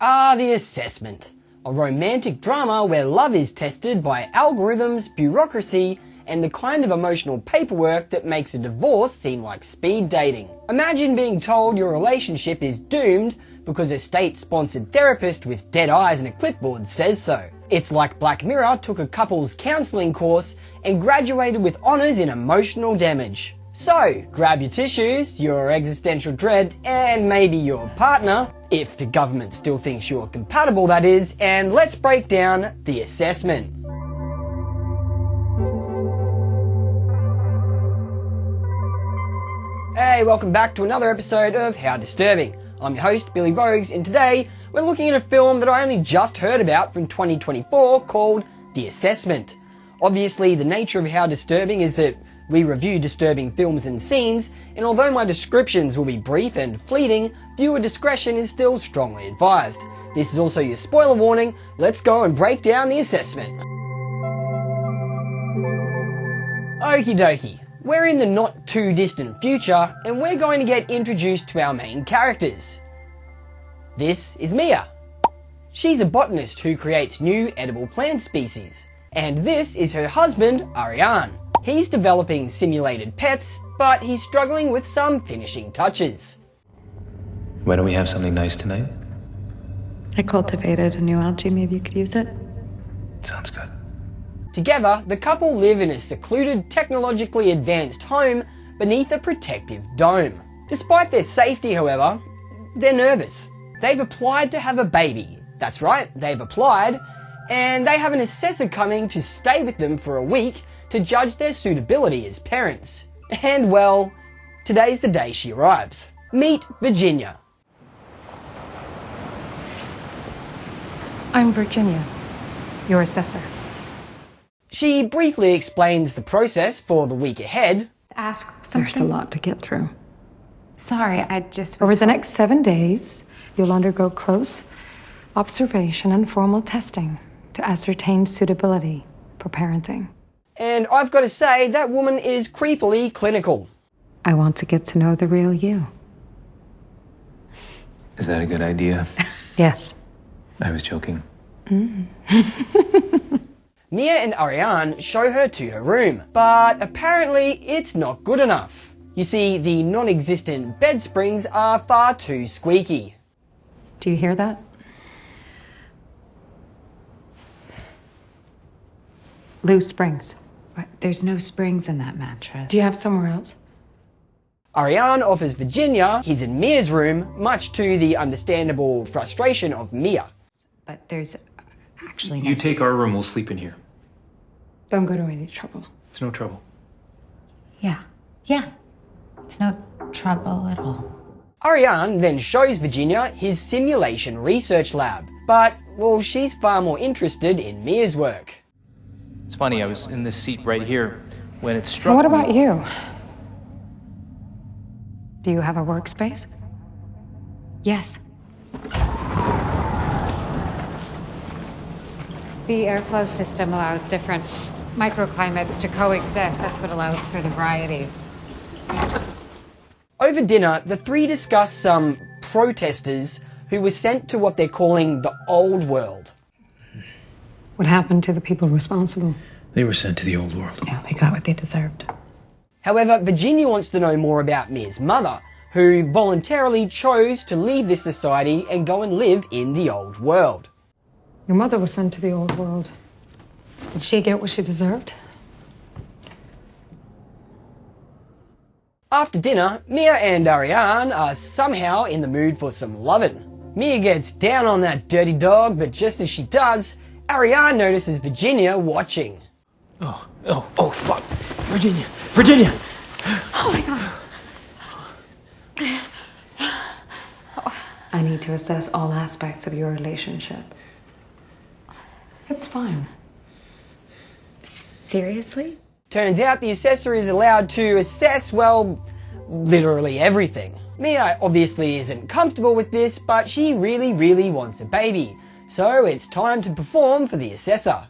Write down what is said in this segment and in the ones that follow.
The Assessment, a romantic drama where love is tested by algorithms, bureaucracy, and the kind of emotional paperwork that makes a divorce seem like speed dating. Imagine being told your relationship is doomed because a state-sponsored therapist with dead eyes and a clipboard says so. It's like Black Mirror took a couple's counselling course and graduated with honours in emotional damage. So, grab your tissues, your existential dread, and maybe your partner, if the government still thinks you're compatible that is, and let's break down The Assessment. Hey, welcome back to another episode of How Disturbing. I'm your host, Billy Bogues, and today we're looking at a film that I only just heard about from 2024 called The Assessment. Obviously, the nature of How Disturbing is that we review disturbing films and scenes, and although my descriptions will be brief and fleeting, viewer discretion is still strongly advised. This is also your spoiler warning. Let's go and break down The Assessment. Okie dokie. We're in the not too distant future, and we're going to get introduced to our main characters. This is Mia. She's a botanist who creates new edible plant species. And this is her husband, Ariane. He's developing simulated pets, but he's struggling with some finishing touches. Why don't we have something nice tonight? I cultivated a new algae, maybe you could use it? Sounds good. Together, the couple live in a secluded, technologically advanced home beneath a protective dome. Despite their safety, however, they're nervous. They've applied to have a baby. That's right, they've applied, and they have an assessor coming to stay with them for a week to judge their suitability as parents. And well, today's the day she arrives. Meet Virginia. I'm Virginia, your assessor. She briefly explains the process for the week ahead. Ask something. There's a lot to get through. Sorry, I just was Over the next 7 days, you'll undergo close observation and formal testing to ascertain suitability for parenting. And I've got to say, that woman is creepily clinical. I want to get to know the real you. Is that a good idea? Yes. I was joking. Mia and Ariane show her to her room, but apparently it's not good enough. You see, the non-existent bed springs are far too squeaky. Do you hear that? Loose springs. What? There's no springs in that mattress. Do you have somewhere else? Ariane offers Virginia his and Mia's room, much to the understandable frustration of Mia. But there's actually no... You take our room, we'll sleep in here. Don't go to any trouble. It's no trouble. Yeah. It's no trouble at all. Ariane then shows Virginia his simulation research lab, but, well, she's far more interested in Mia's work. It's funny, I was in this seat right here when it struck What me. about you? Do you have a workspace? Yes. The airflow system allows different microclimates to coexist. That's what allows for the variety. Over dinner, the three discuss some protesters who were sent to what they're calling the old world. What happened to the people responsible? They were sent to the old world. Yeah, they got what they deserved. However, Virginia wants to know more about Mia's mother, who voluntarily chose to leave this society and go and live in the old world. Your mother was sent to the old world. Did she get what she deserved? After dinner, Mia and Ariane are somehow in the mood for some lovin'. Mia gets down on that dirty dog, but just as she does, Ariane notices Virginia watching. Oh, fuck. Virginia! Oh my God. I need to assess all aspects of your relationship. It's fine. Seriously? Turns out the assessor is allowed to assess, well, literally everything. Mia obviously isn't comfortable with this, but she really wants a baby. So it's time to perform for the assessor.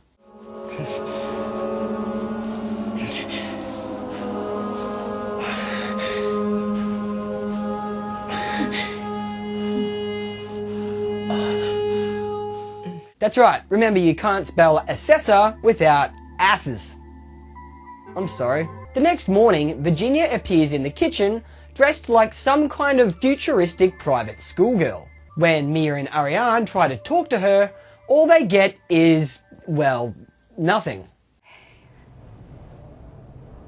That's right, remember you can't spell assessor without asses. I'm sorry. The next morning, Virginia appears in the kitchen dressed like some kind of futuristic private schoolgirl. When Mia and Ariane try to talk to her, all they get is, well, nothing.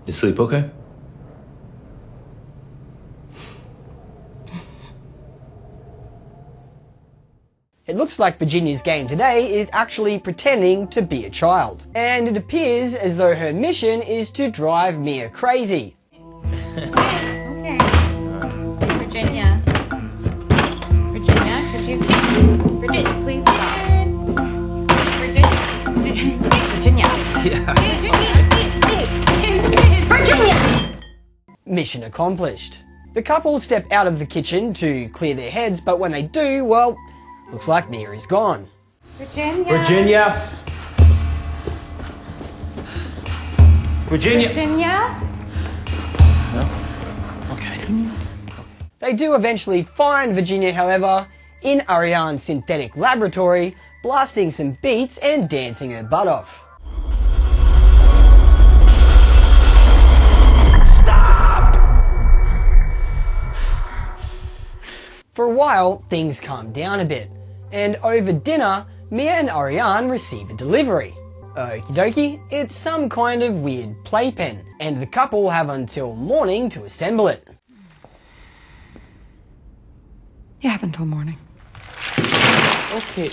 You sleep okay? It looks like Virginia's game today is actually pretending to be a child. And it appears as though her mission is to drive Mia crazy. Okay. Virginia. Virginia, could you stop? Virginia, please stop. Virginia. Virginia. Yeah. Virginia! Mission accomplished. The couple step out of the kitchen to clear their heads, but when they do, well, looks like Mia is gone. Virginia. Virginia. Virginia. Virginia. No? Okay. They do eventually find Virginia, however, in Ariane's synthetic laboratory, blasting some beats and dancing her butt off. For a while, things calm down a bit, and over dinner, Mia and Ariane receive a delivery. Okie dokie, it's some kind of weird playpen, and the couple have until morning to assemble it. You have until morning. Okay.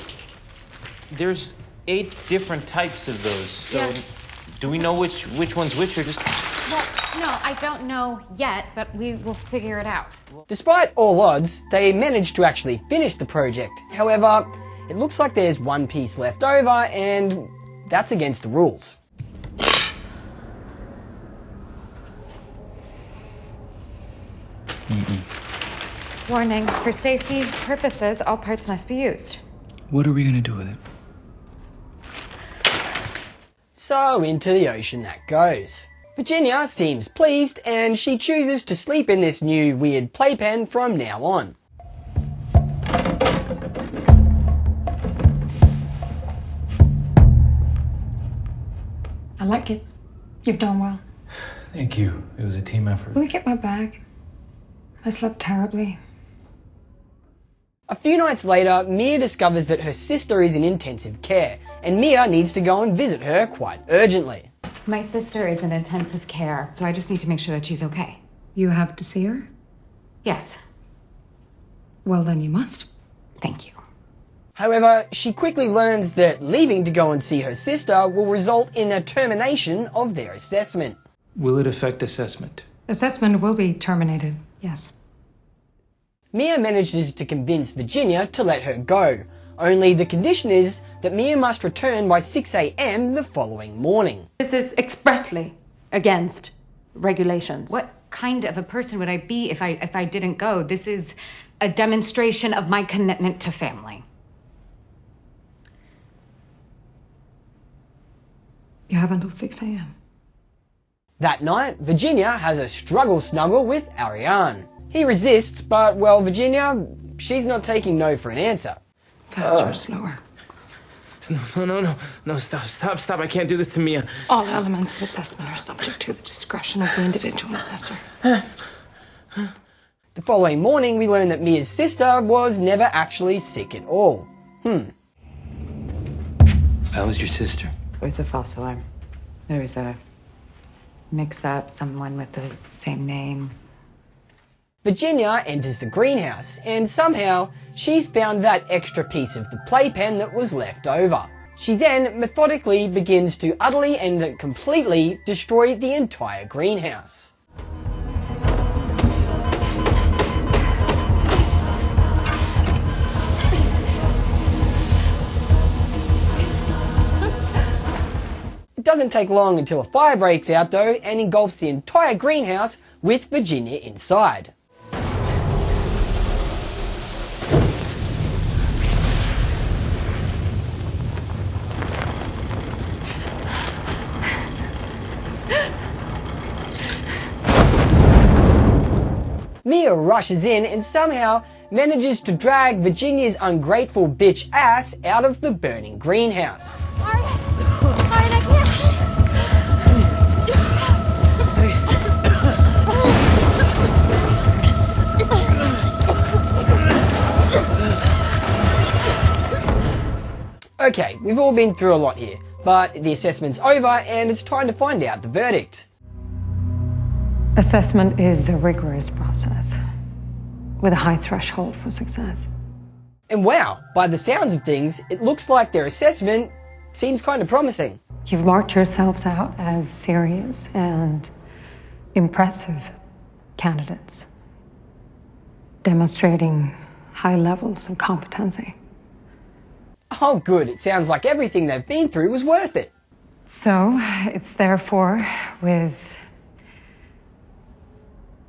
There's 8 different types of those. So Yeah. do we know which one's which, or just... Well, no, I don't know yet, but we will figure it out. Despite all odds, they manage to actually finish the project. However, it looks like there's one piece left over, and that's against the rules. Warning, for safety purposes, all parts must be used. What are we gonna do with it? So into the ocean that goes. Virginia seems pleased, and she chooses to sleep in this new weird playpen from now on. I like it. You've done well. Thank you. It was a team effort. Will you get my bag? I slept terribly. A few nights later, Mia discovers that her sister is in intensive care, and Mia needs to go and visit her quite urgently. My sister is in intensive care, so I just need to make sure that she's okay. You have to see her? Yes. Well, then you must. Thank you. However, she quickly learns that leaving to go and see her sister will result in a termination of their assessment. Will it affect assessment? Assessment will be terminated, yes. Mia manages to convince Virginia to let her go, only the condition is that Mia must return by 6 a.m. the following morning. This is expressly against regulations. What kind of a person would I be if I didn't go? This is a demonstration of my commitment to family. You have until 6 a.m. That night, Virginia has a struggle snuggle with Ariane. He resists, but, well, Virginia, she's not taking no for an answer. Faster or slower? No, stop, I can't do this to Mia. All elements of assessment are subject to the discretion of the individual assessor. The following morning, we learn that Mia's sister was never actually sick at all. How was your sister? It was a false alarm. There was a mix-up, someone with the same name. Virginia enters the greenhouse, and somehow she's found that extra piece of the playpen that was left over. She then methodically begins to utterly and completely destroy the entire greenhouse. It doesn't take long until a fire breaks out though and engulfs the entire greenhouse with Virginia inside. Mia rushes in and somehow manages to drag Virginia's ungrateful bitch ass out of the burning greenhouse. Okay, we've all been through a lot here, but the assessment's over and it's time to find out the verdict. Assessment is a rigorous process with a high threshold for success. And wow, by the sounds of things, it looks like their assessment seems kind of promising. You've marked yourselves out as serious and impressive candidates, demonstrating high levels of competency. Oh good, it sounds like everything they've been through was worth it. So, it's therefore with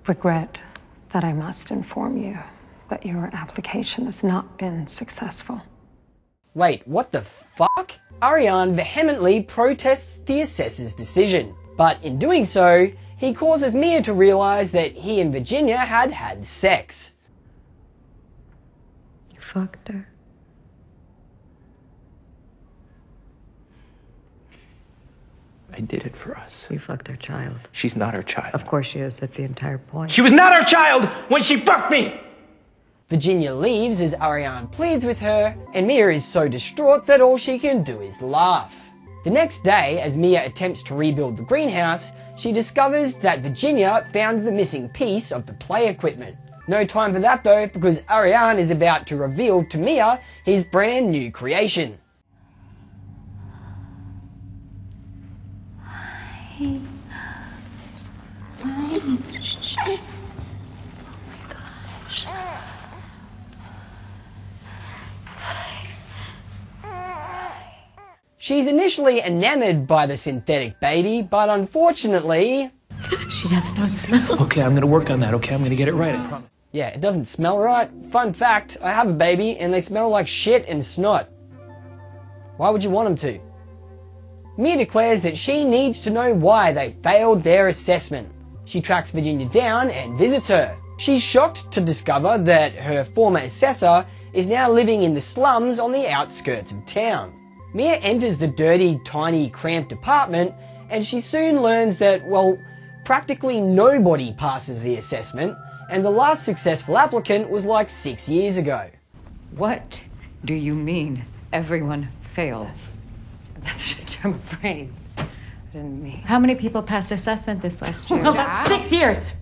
regret that I must inform you that your application has not been successful. Wait, what the fuck? Ariane vehemently protests the assessor's decision, but in doing so, he causes Mia to realize that he and Virginia had sex. You fucked her. I did it for us. You fucked our child. She's not our child. Of course she is. That's the entire point. She was not our child when she fucked me! Virginia leaves as Ariane pleads with her, and Mia is so distraught that all she can do is laugh. The next day, as Mia attempts to rebuild the greenhouse, she discovers that Virginia found the missing piece of the play equipment. No time for that though, because Ariane is about to reveal to Mia his brand new creation. She's initially enamored by the synthetic baby, but unfortunately... She has no smell. Okay, I'm gonna work on that, okay? I'm gonna get it right, I promise. Yeah, it doesn't smell right. Fun fact, I have a baby and they smell like shit and snot. Why would you want them to? Mia declares that she needs to know why they failed their assessment. She tracks Virginia down and visits her. She's shocked to discover that her former assessor is now living in the slums on the outskirts of town. Mia enters the dirty, tiny, cramped apartment and she soon learns that, well, practically nobody passes the assessment and the last successful applicant was like 6 years ago. What do you mean everyone fails? That's a German phrase. I didn't mean. How many people passed assessment this last year? Well, that's 6 years.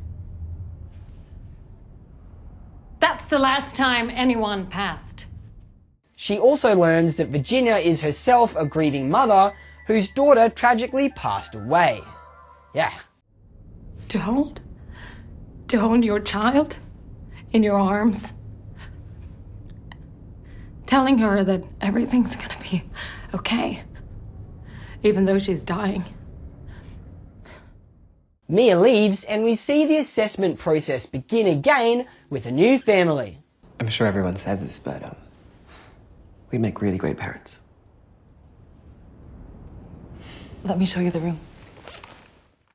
That's the last time anyone passed. She also learns that Virginia is herself a grieving mother whose daughter tragically passed away. Yeah. To hold your child in your arms, telling her that everything's gonna be okay, even though she's dying. Mia leaves and we see the assessment process begin again with a new family. I'm sure everyone says this, but we make really great parents. Let me show you the room.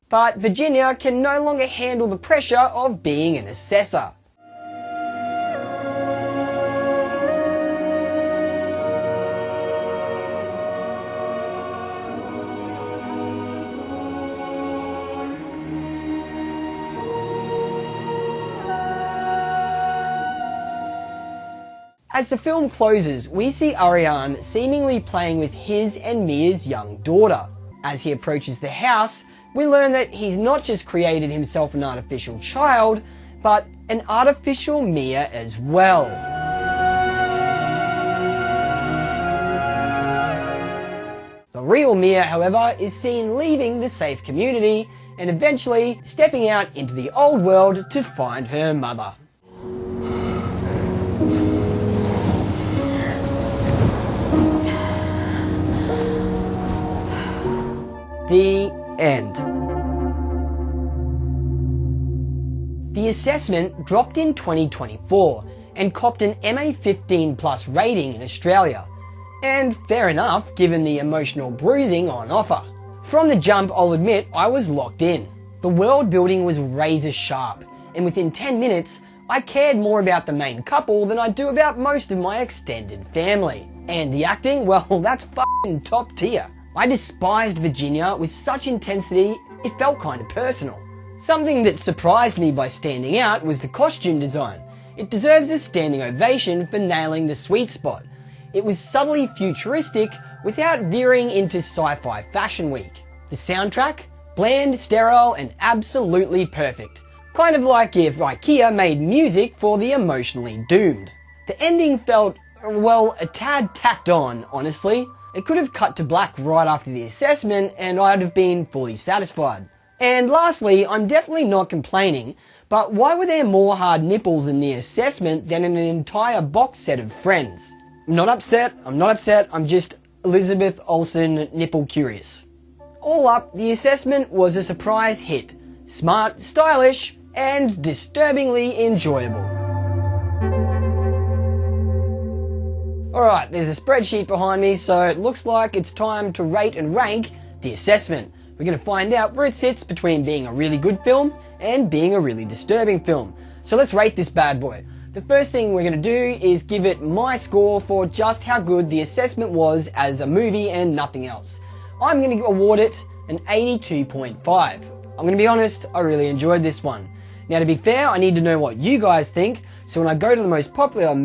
But Virginia can no longer handle the pressure of being an assessor. As the film closes, we see Ariane seemingly playing with his and Mia's young daughter. As he approaches the house, we learn that he's not just created himself an artificial child, but an artificial Mia as well. The real Mia, however, is seen leaving the safe community and eventually stepping out into the old world to find her mother. The end. The assessment dropped in 2024 and copped an MA15 plus rating in Australia. And fair enough, given the emotional bruising on offer. From the jump, I'll admit I was locked in. The world building was razor sharp, and within 10 minutes, I cared more about the main couple than I do about most of my extended family. And the acting, well, that's fucking top tier. I despised Virginia with such intensity, it felt kind of personal. Something that surprised me by standing out was the costume design. It deserves a standing ovation for nailing the sweet spot. It was subtly futuristic without veering into sci-fi fashion week. The soundtrack? Bland, sterile, and absolutely perfect. Kind of like if IKEA made music for the emotionally doomed. The ending felt, well, a tad tacked on, honestly. It could have cut to black right after the assessment and I'd have been fully satisfied. And lastly, I'm definitely not complaining, but why were there more hard nipples in the assessment than in an entire box set of Friends? I'm not upset, I'm just Elizabeth Olsen nipple curious. All up, the assessment was a surprise hit. Smart, stylish, and disturbingly enjoyable. Alright, there's a spreadsheet behind me, so it looks like it's time to rate and rank the assessment. We're going to find out where it sits between being a really good film and being a really disturbing film. So let's rate this bad boy. The first thing we're going to do is give it my score for just how good the assessment was as a movie and nothing else. I'm going to award it an 82.5. I'm going to be honest, I really enjoyed this one. Now to be fair, I need to know what you guys think, so when I go to the most popular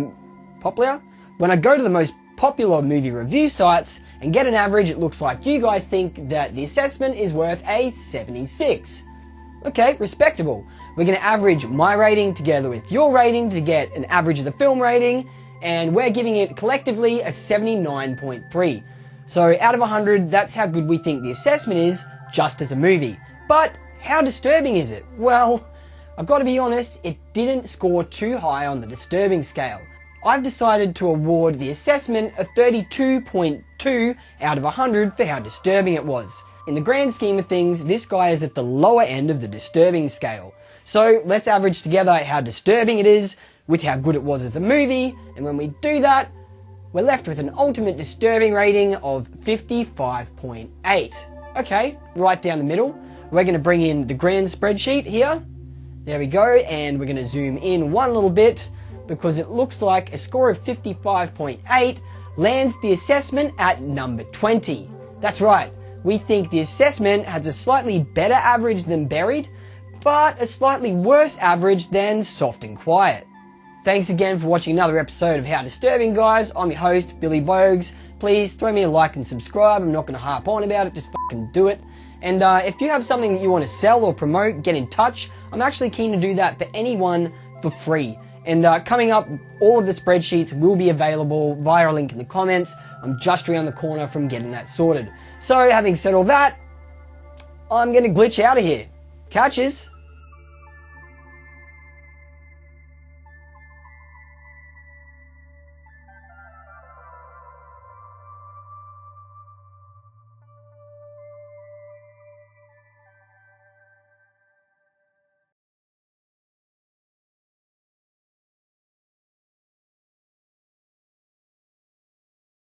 movie review sites and get an average, it looks like you guys think that the assessment is worth a 76. Okay, respectable. We're going to average my rating together with your rating to get an average of the film rating, and we're giving it collectively a 79.3. So out of 100, that's how good we think the assessment is, just as a movie. But how disturbing is it? Well, I've got to be honest, it didn't score too high on the disturbing scale. I've decided to award the assessment a 32.2 out of 100 for how disturbing it was. In the grand scheme of things, this guy is at the lower end of the disturbing scale. So let's average together how disturbing it is with how good it was as a movie, and when we do that, we're left with an ultimate disturbing rating of 55.8. Okay, right down the middle. We're going to bring in the grand spreadsheet here. There we go, and we're going to zoom in one little bit because it looks like a score of 55.8 lands the assessment at number 20. That's right, we think the assessment has a slightly better average than Buried, but a slightly worse average than Soft and Quiet. Thanks again for watching another episode of How Disturbing, guys. I'm your host, Billy Bogues. Please throw me a like and subscribe. I'm not going to harp on about it, just fucking do it. And if you have something that you want to sell or promote, get in touch. I'm actually keen to do that for anyone for free. And coming up, all of the spreadsheets will be available via a link in the comments. I'm just around the corner from getting that sorted. So having said all that, I'm going to glitch out of here. Catches.